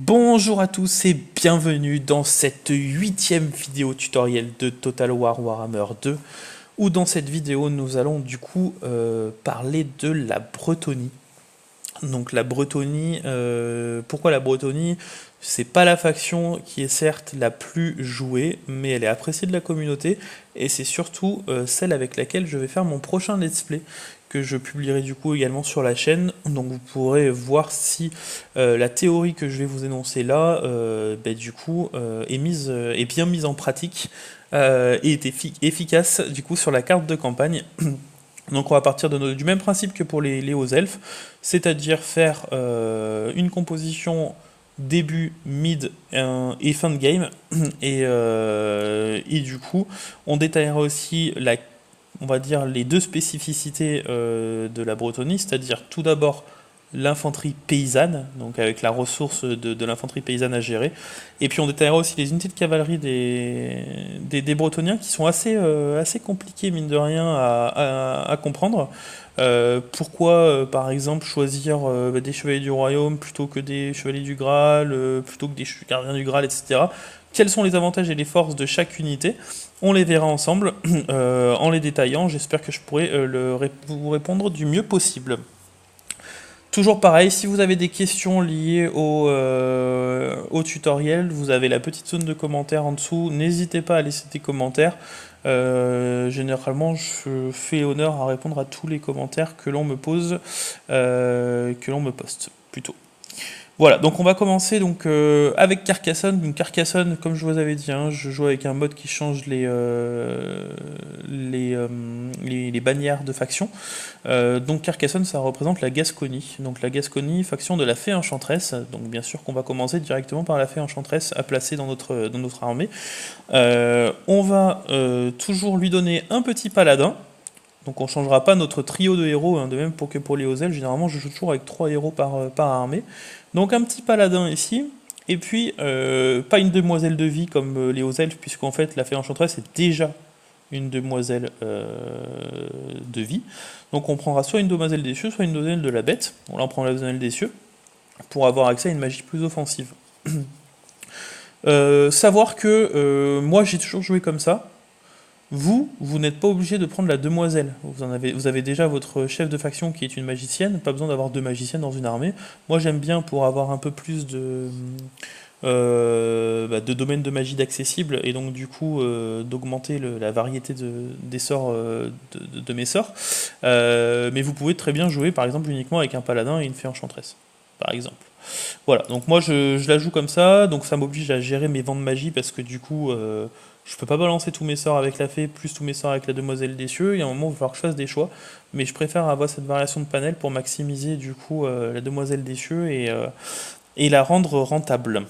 Bonjour à tous et bienvenue dans cette 8e vidéo tutoriel de Total War Warhammer 2 où dans cette vidéo nous allons du coup parler de la Bretonnie. Donc la Bretonnie, pourquoi la Bretonnie? C'est pas la faction qui est certes la plus jouée, mais elle est appréciée de la communauté et c'est surtout celle avec laquelle je vais faire mon prochain let's play que je publierai du coup également sur la chaîne. Donc vous pourrez voir si la théorie que je vais vous énoncer là, du coup, est bien mise en pratique et est efficace du coup sur la carte de campagne. Donc on va partir du même principe que pour les hauts elfes, c'est-à-dire faire une composition début, mid et fin de game. Et du coup, on détaillera aussi on va dire les deux spécificités de la Bretonnie, c'est-à-dire tout d'abord l'infanterie paysanne, donc avec la ressource de l'infanterie paysanne à gérer. Et puis on détaillera aussi les unités de cavalerie des Bretoniens qui sont assez compliquées, mine de rien, à comprendre. Pourquoi, par exemple, choisir des chevaliers du royaume plutôt que des chevaliers du Graal, plutôt que des gardiens du Graal, etc. Quels sont les avantages et les forces de chaque unité? On les verra ensemble en les détaillant. J'espère que je pourrai vous répondre du mieux possible. Toujours pareil, si vous avez des questions liées au tutoriel, vous avez la petite zone de commentaires en dessous. N'hésitez pas à laisser des commentaires. Généralement, je fais honneur à répondre à tous les commentaires que l'on me pose, que l'on me poste plutôt. Voilà, donc on va commencer donc avec Carcassonne. Donc Carcassonne, comme je vous avais dit, hein, je joue avec un mode qui change les bannières de faction. Donc Carcassonne, ça représente la Gasconie. Donc la Gasconie, faction de la Fée Enchanteresse. Donc bien sûr qu'on va commencer directement par la Fée Enchanteresse à placer dans notre armée. On va toujours lui donner un petit paladin. Donc on ne changera pas notre trio de héros, hein, de même que pour les hauts elfes, généralement je joue toujours avec 3 héros par armée. Donc un petit paladin ici, et puis pas une demoiselle de vie comme les hauts elfes, puisqu'en fait la Fée Enchanteresse est déjà une demoiselle de vie. Donc on prendra soit une demoiselle des cieux, soit une demoiselle de la bête. On en prend la demoiselle des cieux, pour avoir accès à une magie plus offensive. Savoir que moi j'ai toujours joué comme ça. Vous n'êtes pas obligé de prendre la demoiselle. Vous avez déjà votre chef de faction qui est une magicienne, pas besoin d'avoir deux magiciennes dans une armée. Moi j'aime bien pour avoir un peu plus de domaines de magie d'accessible et donc du coup d'augmenter la variété des sorts de mes sorts. Mais vous pouvez très bien jouer par exemple uniquement avec un paladin et une fée enchanteresse, par exemple. Voilà, donc moi je la joue comme ça, donc ça m'oblige à gérer mes vents de magie parce que du coup je peux pas balancer tous mes sorts avec la fée plus tous mes sorts avec la demoiselle des cieux. Il y a un moment où il va falloir que je fasse des choix, mais je préfère avoir cette variation de panel pour maximiser du coup la demoiselle des cieux et la rendre rentable.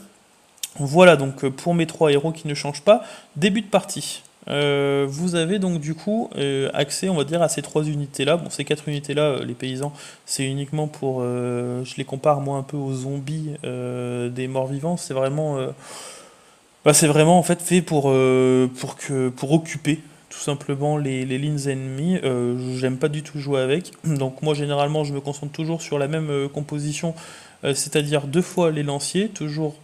Voilà donc pour mes 3 héros qui ne changent pas. Début de partie. Vous avez donc du coup accès on va dire à ces 3 unités là. Bon ces 4 unités là, les paysans, c'est uniquement pour... je les compare moi un peu aux zombies des morts vivants. C'est vraiment en fait fait pour occuper tout simplement les lignes ennemies. J'aime pas du tout jouer avec. Donc moi généralement je me concentre toujours sur la même composition, c'est-à-dire 2 fois les lanciers, toujours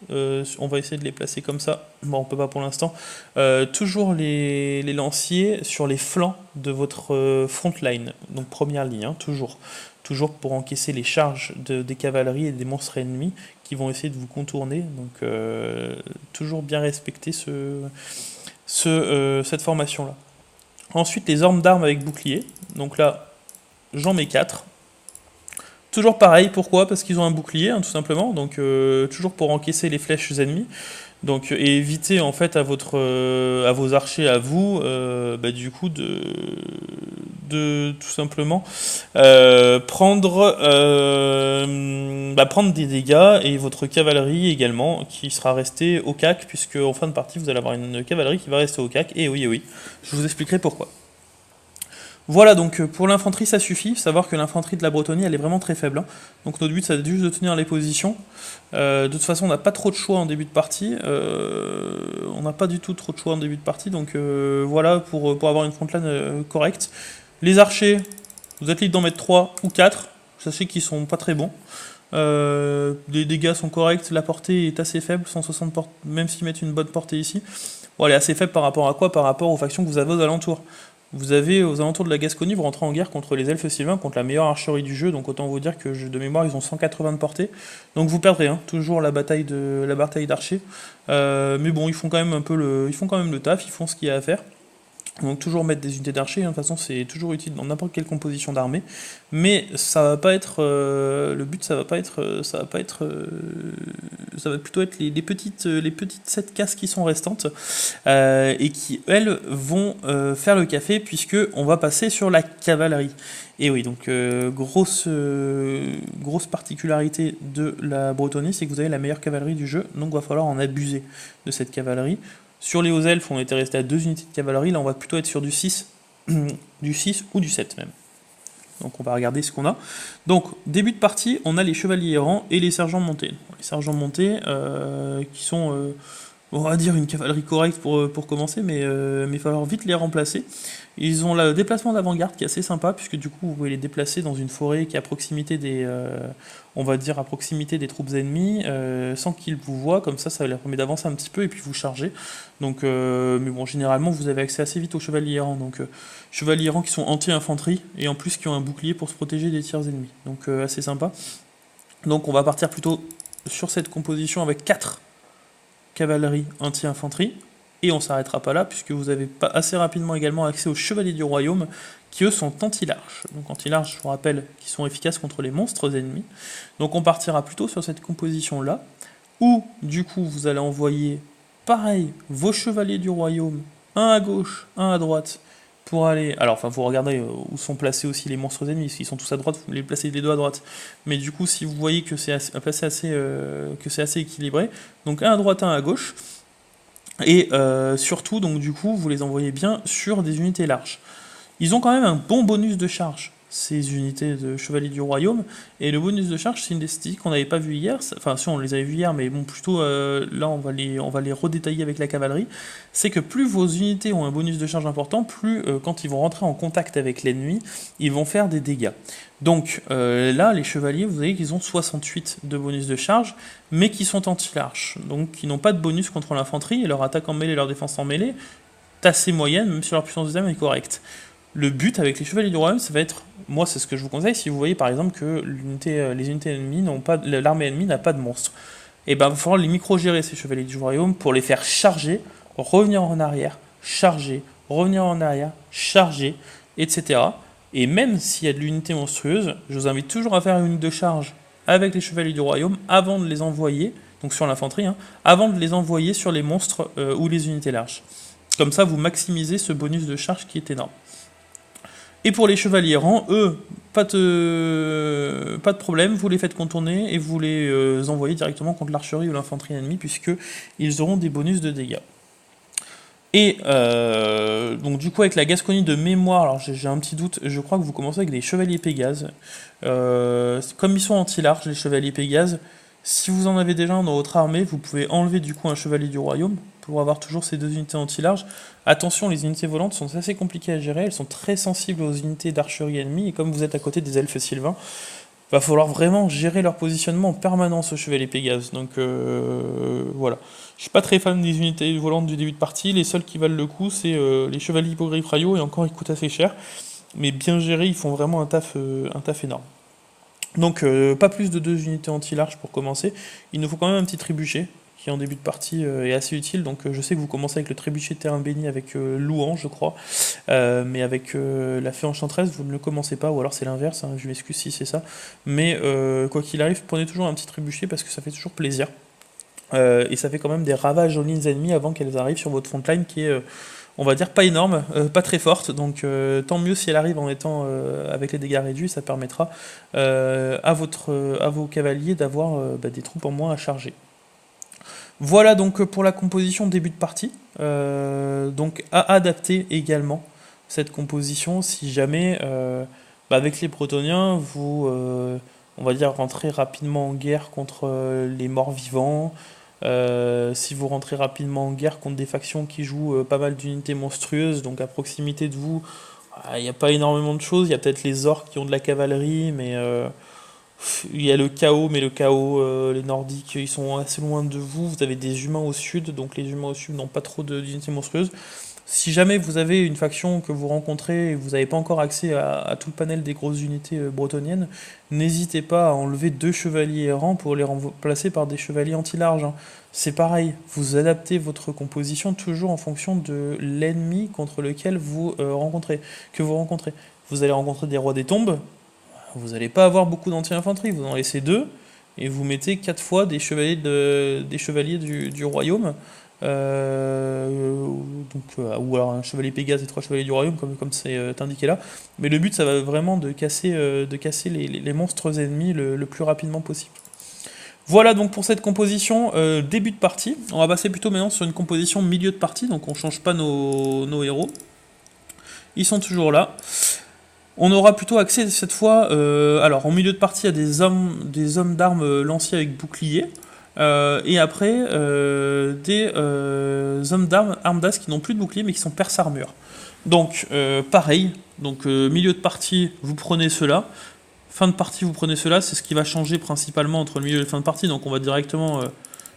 on va essayer de les placer comme ça. Bon, on peut pas pour l'instant. Toujours les lanciers sur les flancs de votre front line, donc première ligne, hein, toujours. Toujours pour encaisser les charges des cavaleries et des monstres ennemis qui vont essayer de vous contourner. Donc toujours bien respecter cette formation-là. Ensuite, les armes d'armes avec bouclier. Donc là, j'en mets 4. Toujours pareil, pourquoi? Parce qu'ils ont un bouclier, hein, tout simplement, donc toujours pour encaisser les flèches ennemies. Donc et éviter en fait à vos archers, à vous, du coup de tout simplement prendre des dégâts et votre cavalerie également qui sera restée au cac puisque en fin de partie vous allez avoir une cavalerie qui va rester au cac et oui, je vous expliquerai pourquoi. Voilà, donc pour l'infanterie ça suffit, savoir que l'infanterie de la Bretonnie elle est vraiment très faible, hein. Donc notre but c'est juste de tenir les positions. De toute façon on n'a pas trop de choix en début de partie, on n'a pas du tout trop de choix en début de partie, donc voilà pour avoir une frontline correcte. Les archers, vous êtes libre d'en mettre 3 ou 4, sachez qu'ils sont pas très bons. Les dégâts sont corrects, la portée est assez faible, 160 portes, même s'ils mettent une bonne portée ici. Bon, elle est assez faible par rapport à quoi? Par rapport aux factions que vous avez aux alentours. Vous avez aux alentours de la Gascogne, vous rentrez en guerre contre les elfes sylvains, contre la meilleure archerie du jeu, donc autant vous dire que de mémoire ils ont 180 de portée. Donc vous perdrez toujours la bataille d'archers. Mais bon, ils font quand même ils font quand même le taf, ils font ce qu'il y a à faire. Donc toujours mettre des unités d'archers, de toute façon c'est toujours utile dans n'importe quelle composition d'armée, mais ça va pas être le but, ça va plutôt être les petites 7 cases qui sont restantes et qui elles vont faire le café puisque on va passer sur la cavalerie. Et oui, donc grosse particularité de la Bretonnie, c'est que vous avez la meilleure cavalerie du jeu, donc il va falloir en abuser de cette cavalerie. Sur les hauts elfes, on était resté à 2 unités de cavalerie, là on va plutôt être sur du 6, du 6 ou du 7 même. Donc on va regarder ce qu'on a. Donc début de partie, on a les chevaliers errants et les sergents montés. Les sergents montés qui sont, on va dire, une cavalerie correcte pour commencer, mais il va falloir vite les remplacer. Ils ont le déplacement d'avant-garde qui est assez sympa, puisque du coup vous pouvez les déplacer dans une forêt qui est à proximité on va dire à proximité des troupes ennemies, sans qu'ils vous voient, comme ça leur permet d'avancer un petit peu et puis vous charger. Donc, mais bon, généralement vous avez accès assez vite aux chevaliers errants, donc chevaliers errants qui sont anti-infanterie, et en plus qui ont un bouclier pour se protéger des tirs ennemis, donc assez sympa. Donc on va partir plutôt sur cette composition avec 4 cavalerie anti-infanterie, et on s'arrêtera pas là, puisque vous avez pas assez rapidement également accès aux chevaliers du royaume, qui eux sont anti-larges. Donc anti-larges, je vous rappelle, qui sont efficaces contre les monstres ennemis. Donc on partira plutôt sur cette composition-là, où du coup vous allez envoyer, pareil, vos chevaliers du royaume, un à gauche, un à droite, pour aller... Alors, enfin, vous regardez où sont placés aussi les monstres ennemis, s'ils sont tous à droite, vous les placez les deux à droite. Mais du coup, si vous voyez que c'est assez équilibré, donc un à droite, un à gauche, et surtout, donc du coup, vous les envoyez bien sur des unités larges. Ils ont quand même un bon bonus de charge, ces unités de Chevaliers du Royaume, et le bonus de charge, c'est une des statistiques qu'on n'avait pas vu hier, enfin si on les avait vu hier, mais bon, plutôt là on va les redétailler avec la cavalerie, c'est que plus vos unités ont un bonus de charge important, plus quand ils vont rentrer en contact avec l'ennemi, ils vont faire des dégâts. Donc là, les chevaliers, vous voyez qu'ils ont 68 de bonus de charge, mais qui sont anti-large, donc qui n'ont pas de bonus contre l'infanterie, et leur attaque en mêlée, leur défense en mêlée, est assez moyenne, même si leur puissance de dame est correcte. Le but avec les chevaliers du royaume, ça va être, moi c'est ce que je vous conseille, si vous voyez par exemple que les unités ennemies n'ont pas, l'armée ennemie n'a pas de monstres, et ben il va falloir les micro-gérer ces chevaliers du royaume pour les faire charger, revenir en arrière, charger, revenir en arrière, charger, etc. Et même s'il y a de l'unité monstrueuse, je vous invite toujours à faire une de charge avec les chevaliers du royaume avant de les envoyer, donc sur l'infanterie, avant de les envoyer sur les monstres ou les unités larges. Comme ça, vous maximisez ce bonus de charge qui est énorme. Et pour les chevaliers errants, eux, pas de problème, vous les faites contourner et vous les envoyez directement contre l'archerie ou l'infanterie ennemie, puisqu'ils auront des bonus de dégâts. Et donc du coup avec la Gascogne de mémoire, alors j'ai un petit doute, je crois que vous commencez avec des chevaliers Pégase. Comme ils sont anti-large, les chevaliers Pégase, si vous en avez déjà un dans votre armée, vous pouvez enlever du coup un chevalier du royaume pour avoir toujours ces 2 unités anti-large. Attention, les unités volantes sont assez compliquées à gérer, elles sont très sensibles aux unités d'archerie ennemies, et comme vous êtes à côté des elfes sylvains, va falloir vraiment gérer leur positionnement en permanence au chevalier Pégase. Donc voilà. Je suis pas très fan des unités volantes du début de partie, les seuls qui valent le coup c'est les chevaliers hippogriffes rayo, et encore ils coûtent assez cher, mais bien gérés, ils font vraiment un taf énorme. Donc pas plus de 2 unités anti-large pour commencer. Il nous faut quand même un petit trébuchet qui en début de partie est assez utile. Donc je sais que vous commencez avec le trébuchet de terrain béni avec Louan, je crois, mais avec la fée enchanteresse, vous ne le commencez pas, ou alors c'est l'inverse, je m'excuse si c'est ça. Mais quoi qu'il arrive, prenez toujours un petit trébuchet parce que ça fait toujours plaisir. Et ça fait quand même des ravages aux lignes ennemies avant qu'elles arrivent sur votre frontline qui est, on va dire, pas énorme, pas très forte. Donc tant mieux si elle arrive en étant avec les dégâts réduits, ça permettra à vos cavaliers d'avoir des troupes en moins à charger. Voilà donc pour la composition début de partie. Donc à adapter également cette composition si jamais avec les Bretoniens vous on va dire rentrez rapidement en guerre contre les morts vivants. Si vous rentrez rapidement en guerre contre des factions qui jouent pas mal d'unités monstrueuses, donc à proximité de vous, il n'y a pas énormément de choses. Il y a peut-être les orques qui ont de la cavalerie, mais Il y a le chaos, mais le chaos, les Nordiques, ils sont assez loin de vous. Vous avez des humains au sud, donc les humains au sud n'ont pas trop d'unités monstrueuses. Si jamais vous avez une faction que vous rencontrez et vous n'avez pas encore accès à tout le panel des grosses unités bretonniennes, n'hésitez pas à enlever 2 chevaliers errants pour les remplacer par des chevaliers anti-large, hein. C'est pareil, vous adaptez votre composition toujours en fonction de l'ennemi contre lequel que vous rencontrez. Vous allez rencontrer des rois des tombes, vous n'allez pas avoir beaucoup d'anti-infanterie, vous en laissez 2, et vous mettez 4 fois des chevaliers du royaume, ou alors un chevalier Pégase et 3 chevaliers du royaume, comme c'est indiqué là. Mais le but, ça va vraiment de casser les monstres ennemis le plus rapidement possible. Voilà donc pour cette composition début de partie. On va passer plutôt maintenant sur une composition milieu de partie, donc on ne change pas nos héros. Ils sont toujours là. On aura plutôt accès cette fois, alors en milieu de partie, il y a des hommes d'armes lanciers avec bouclier, et après des hommes d'armes, armes d'as qui n'ont plus de bouclier mais qui sont perce armure. Donc pareil, donc milieu de partie, vous prenez cela, fin de partie, vous prenez cela, c'est ce qui va changer principalement entre le milieu et la fin de partie, donc on va directement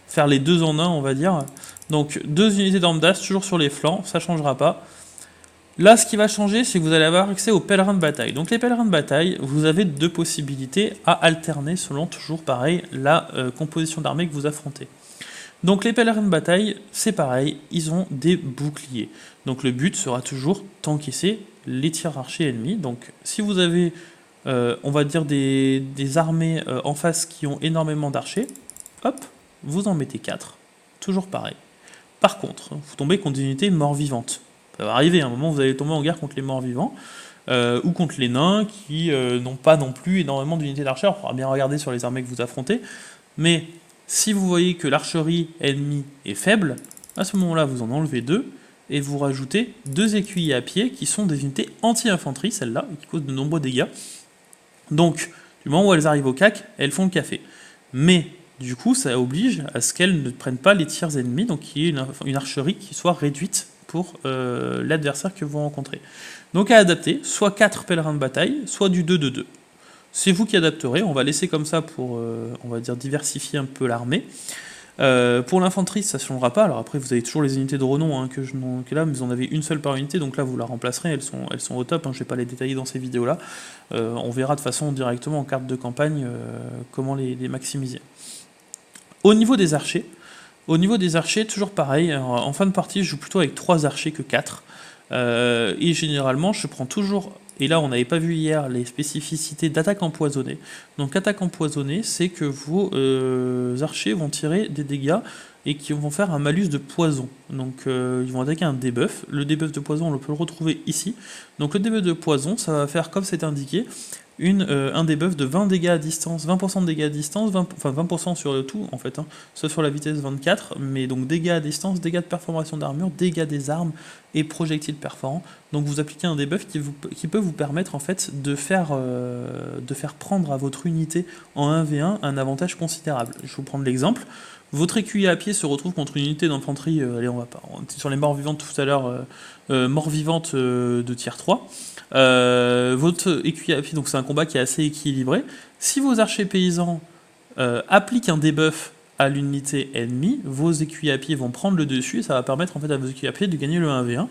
faire les 2 en 1, on va dire. Donc 2 unités d'armes d'as, toujours sur les flancs, ça ne changera pas. Là, ce qui va changer, c'est que vous allez avoir accès aux pèlerins de bataille. Donc les pèlerins de bataille, vous avez 2 possibilités à alterner selon toujours pareil la composition d'armée que vous affrontez. Donc les pèlerins de bataille, c'est pareil, ils ont des boucliers. Donc le but sera toujours d'encaisser les tirs archers ennemis. Donc si vous avez, on va dire, des armées en face qui ont énormément d'archers, hop, vous en mettez 4. Toujours pareil. Par contre, vous tombez contre des unités morts-vivantes. Ça va arriver, à un moment vous allez tomber en guerre contre les morts-vivants, ou contre les nains qui n'ont pas non plus énormément d'unités d'archers. Il faudra bien regarder sur les armées que vous affrontez. Mais si vous voyez que l'archerie ennemie est faible, à ce moment-là vous en enlevez 2, et vous rajoutez 2 écuyers à pied qui sont des unités anti-infanterie, celles-là, qui causent de nombreux dégâts. Donc, du moment où elles arrivent au cac, elles font le café. Mais, du coup, ça oblige à ce qu'elles ne prennent pas les tirs ennemis, donc qu'il y ait une archerie qui soit réduite pour l'adversaire que vous rencontrez. Donc à adapter, soit 4 pèlerins de bataille, soit du 2-2-2. C'est vous qui adapterez, on va laisser comme ça pour, on va dire, diversifier un peu l'armée. Pour l'infanterie, ça ne changera pas. Alors après, vous avez toujours les unités de renom hein, que là, mais vous en avez une seule par unité, donc là, vous la remplacerez, elles sont au top, hein, je ne vais pas les détailler dans ces vidéos-là. On verra de façon directement en carte de campagne comment les maximiser. Au niveau des archers, toujours pareil, en fin de partie, je joue plutôt avec 3 archers que 4. Et généralement, je prends toujours, et là on n'avait pas vu hier, les spécificités d'attaque empoisonnée. Donc attaque empoisonnée, c'est que vos archers vont tirer des dégâts et qui vont faire un malus de poison. Donc ils vont attaquer un debuff. Le debuff de poison, on peut le retrouver ici. Donc le debuff de poison, ça va faire comme c'est indiqué, un debuff de 20 dégâts à distance, 20% de dégâts à distance, 20% sur le tout en fait, hein, soit sur la vitesse 24, mais donc dégâts à distance, dégâts de perforation d'armure, dégâts des armes et projectiles perforants. Donc vous appliquez un debuff qui peut vous permettre en fait de faire prendre à votre unité en 1v1 un avantage considérable. Je vais vous prendre l'exemple. Votre écuyer à pied se retrouve contre une unité d'infanterie, allez on était sur les morts vivantes tout à l'heure, morts vivantes de tier 3. Votre écuyer à pied, donc c'est un combat qui est assez équilibré. Si vos archers paysans appliquent un debuff à l'unité ennemie, vos écuyers à pied vont prendre le dessus et ça va permettre en fait à vos écuyers à pied de gagner le 1v1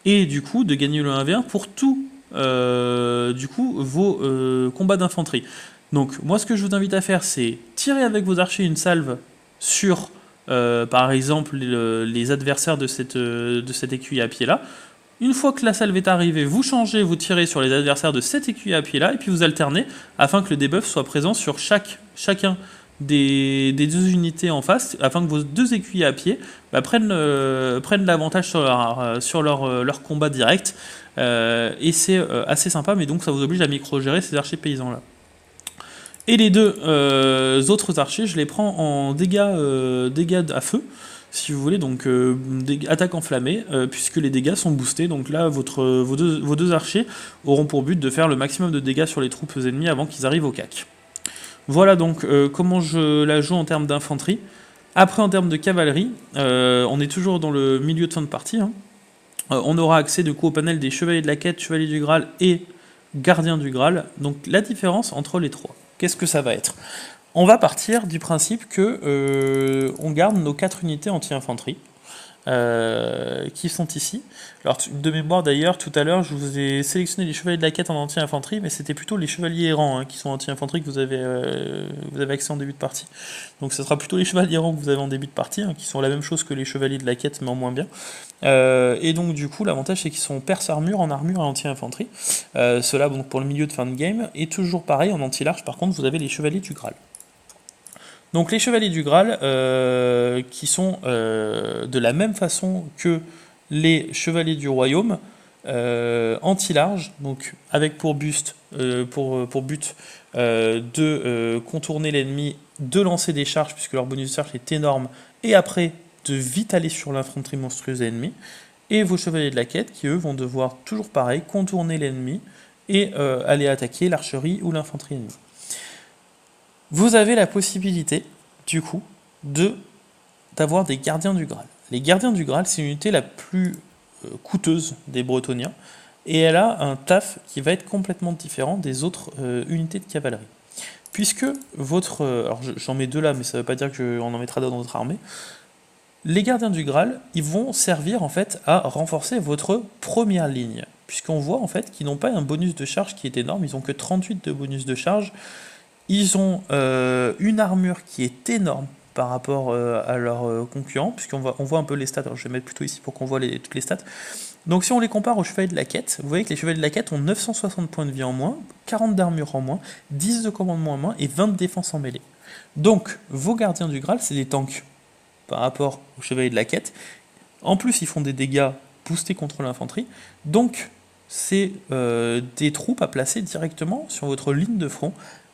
et du coup de gagner le 1v1 pour tous vos combats d'infanterie. Donc moi ce que je vous invite à faire c'est tirer avec vos archers une salve sur par exemple les adversaires de cet écuyer à pied là. Une fois que la salve est arrivée, vous changez, vous tirez sur les adversaires de cet écuyer à pied là, et puis vous alternez afin que le debuff soit présent sur chacun des 2 unités en face, afin que vos 2 écuyers à pied prennent l'avantage sur leur combat direct. Et c'est assez sympa, mais donc ça vous oblige à micro-gérer ces archers paysans là. Et les 2 autres archers, je les prends en dégâts à feu, si vous voulez, donc attaque enflammée, puisque les dégâts sont boostés. Donc là, vos deux archers auront pour but de faire le maximum de dégâts sur les troupes ennemies avant qu'ils arrivent au cac. Voilà donc comment je la joue en termes d'infanterie. Après, en termes de cavalerie, on est toujours dans le milieu de fin de partie. Hein. On aura accès du coup au panel des chevaliers de la quête, chevaliers du Graal et gardiens du Graal. Donc la différence entre les 3. qu'est-ce que ça va être? On va partir du principe que on garde nos 4 unités anti-infanterie. Qui sont ici. Alors de mémoire d'ailleurs, tout à l'heure je vous ai sélectionné les chevaliers de la quête en anti-infanterie, mais c'était plutôt les chevaliers errants qui sont anti-infanterie que vous avez accès en début de partie. Donc ce sera plutôt les chevaliers errants que vous avez en début de partie, qui sont la même chose que les chevaliers de la quête mais en moins bien. Et donc du coup l'avantage c'est qu'ils sont perse armure, en armure et anti-infanterie. Cela donc pour le milieu de fin de game, et toujours pareil en anti-large par contre vous avez les chevaliers du Graal. Donc les chevaliers du Graal, qui sont de la même façon que les chevaliers du royaume, anti-large, donc avec pour but de contourner l'ennemi, de lancer des charges, puisque leur bonus de charge est énorme, et après de vite aller sur l'infanterie monstrueuse ennemie, et vos chevaliers de la quête, qui eux vont devoir toujours pareil, contourner l'ennemi, et aller attaquer l'archerie ou l'infanterie ennemie. Vous avez la possibilité, du coup, d'avoir des gardiens du Graal. Les gardiens du Graal, c'est l'unité la plus coûteuse des Bretoniens, et elle a un taf qui va être complètement différent des autres unités de cavalerie. Puisque votre... alors j'en mets 2 là, mais ça ne veut pas dire qu'on en mettra dans notre armée. Les gardiens du Graal, ils vont servir en fait à renforcer votre première ligne. Puisqu'on voit en fait qu'ils n'ont pas un bonus de charge qui est énorme, ils n'ont que 38 de bonus de charge. Ils ont une armure qui est énorme par rapport à leurs concurrents, puisqu'on voit un peu les stats. Alors je vais mettre plutôt ici pour qu'on voit toutes les stats. Donc si on les compare aux chevaliers de la quête, vous voyez que les chevaliers de la quête ont 960 points de vie en moins, 40 d'armure en moins, 10 de commandement en moins et 20 de défense en mêlée. Donc vos gardiens du Graal, c'est des tanks par rapport aux chevaliers de la quête. En plus, ils font des dégâts boostés contre l'infanterie. Donc c'est des troupes à placer directement sur votre ligne de front,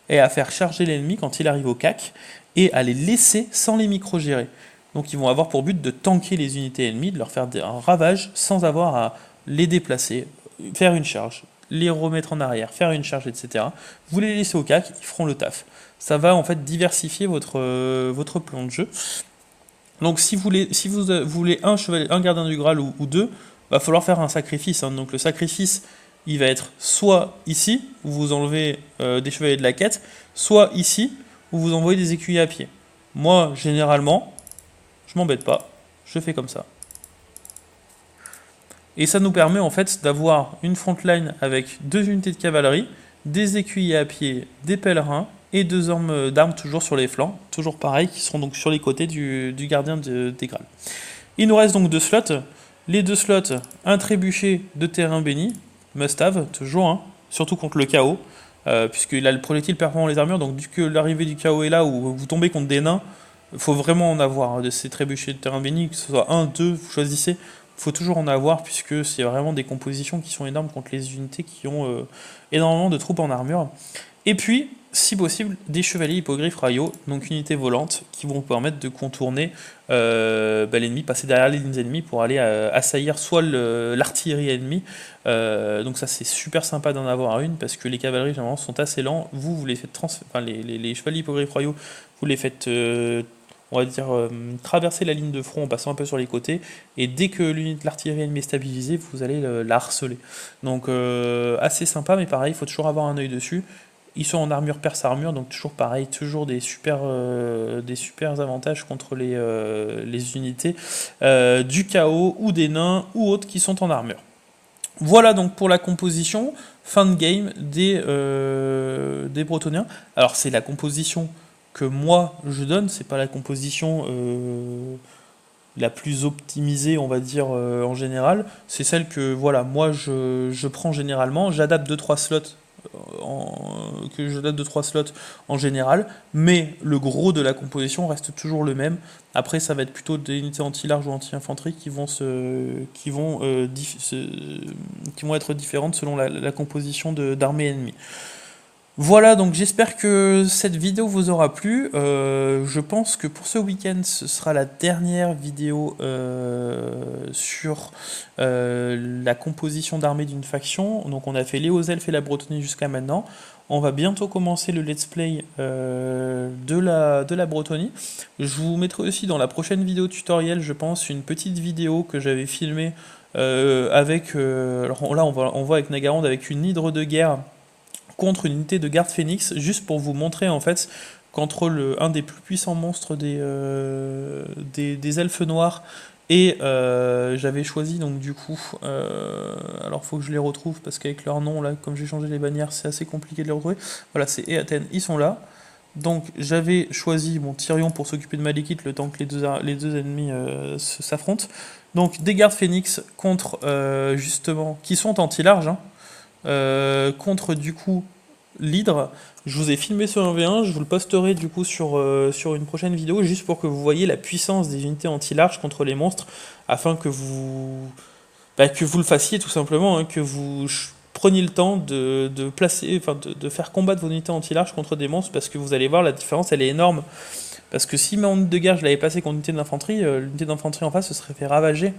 et à faire charger l'ennemi quand il arrive au CAC, et à les laisser sans les micro-gérer. Donc ils vont avoir pour but de tanker les unités ennemies, de leur faire un ravage sans avoir à les déplacer, faire une charge, les remettre en arrière, faire une charge, etc. Vous les laissez au CAC, ils feront le taf. Ça va en fait diversifier votre plan de jeu. Donc si vous voulez un gardien du Graal ou 2, va falloir faire un sacrifice. Donc le sacrifice, il va être soit ici, où vous enlevez des chevaliers de la quête, soit ici, où vous envoyez des écuyers à pied. Moi, généralement, je m'embête pas, je fais comme ça. Et ça nous permet en fait d'avoir une frontline avec 2 unités de cavalerie, des écuyers à pied, des pèlerins, et 2 hommes d'armes toujours sur les flancs, toujours pareil, qui seront donc sur les côtés du gardien des Graal. Il nous reste donc 2 slots. Les 2 slots, un trébuchet de terrain béni, must have, toujours, surtout contre le chaos, puisqu'il a le projectile perforant les armures, donc dès que l'arrivée du chaos est là, où vous tombez contre des nains, il faut vraiment en avoir de ces trébuchets de terrain béni, que ce soit 1, 2, vous choisissez, il faut toujours en avoir, puisque c'est vraiment des compositions qui sont énormes contre les unités qui ont énormément de troupes en armure. Et puis, si possible, des chevaliers hippogriffes raillaux, donc unités volantes, qui vont permettre de contourner l'ennemi, passer derrière les lignes ennemies pour aller assaillir soit l'artillerie ennemie. Donc ça c'est super sympa d'en avoir une, parce que les cavaleries généralement sont assez lents. Vous les faites les chevaliers hippogriffes royaux, vous les faites on va dire traverser la ligne de front en passant un peu sur les côtés, et dès que l'unité de l'artillerie ennemie est stabilisée, vous allez la harceler. Donc assez sympa, mais pareil, il faut toujours avoir un œil dessus. Ils sont en armure perse armure, donc toujours pareil, toujours des super avantages contre les unités du chaos ou des nains ou autres qui sont en armure. Voilà donc pour la composition fin de game des Bretoniens. Alors c'est la composition que moi je donne, c'est pas la composition la plus optimisée, on va dire, en général. C'est celle que voilà, moi je prends généralement. J'adapte 2-3 slots en général, mais le gros de la composition reste toujours le même. Après, ça va être plutôt des unités anti-large ou anti-infanterie qui vont être différentes selon la composition d'armée ennemie. Voilà, donc j'espère que cette vidéo vous aura plu. Je pense que pour ce week-end, ce sera la dernière vidéo sur la composition d'armée d'une faction. Donc on a fait les hauts elfes et la Bretonie jusqu'à maintenant. On va bientôt commencer le let's play de la Bretonie. Je vous mettrai aussi dans la prochaine vidéo tutoriel, je pense, une petite vidéo que j'avais filmée alors là on voit avec Nagaronde avec une hydre de guerre contre une unité de garde phénix, juste pour vous montrer en fait qu'entre un des plus puissants monstres des elfes noirs et j'avais choisi donc du coup, alors faut que je les retrouve parce qu'avec leur nom là, comme j'ai changé les bannières, c'est assez compliqué de les retrouver. Voilà, c'est Eaten, ils sont là. Donc j'avais choisi mon Tyrion pour s'occuper de Malekith le temps que les deux ennemis s'affrontent. Donc des gardes phénix contre justement, qui sont anti-large, hein, contre du coup l'hydre. Je vous ai filmé ce 1v1, je vous le posterai du coup sur une prochaine vidéo, juste pour que vous voyez la puissance des unités anti-large contre les monstres, afin que vous le fassiez tout simplement, hein, que vous preniez le temps de placer, enfin de faire combattre vos unités anti-large contre des monstres, parce que vous allez voir la différence, elle est énorme. Parce que si ma unité de guerre je l'avais passé contre l'unité d'infanterie, l'unité d'infanterie en face se serait fait ravager.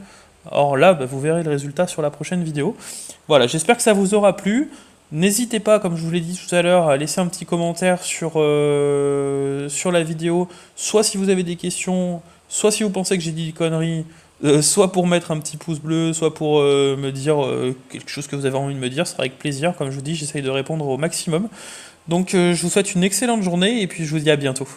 Or là, bah, vous verrez le résultat sur la prochaine vidéo. Voilà, j'espère que ça vous aura plu. N'hésitez pas, comme je vous l'ai dit tout à l'heure, à laisser un petit commentaire sur la vidéo, soit si vous avez des questions, soit si vous pensez que j'ai dit des conneries, soit pour mettre un petit pouce bleu, soit pour me dire quelque chose que vous avez envie de me dire, ce sera avec plaisir. Comme je vous dis, j'essaye de répondre au maximum. Donc je vous souhaite une excellente journée et puis je vous dis à bientôt.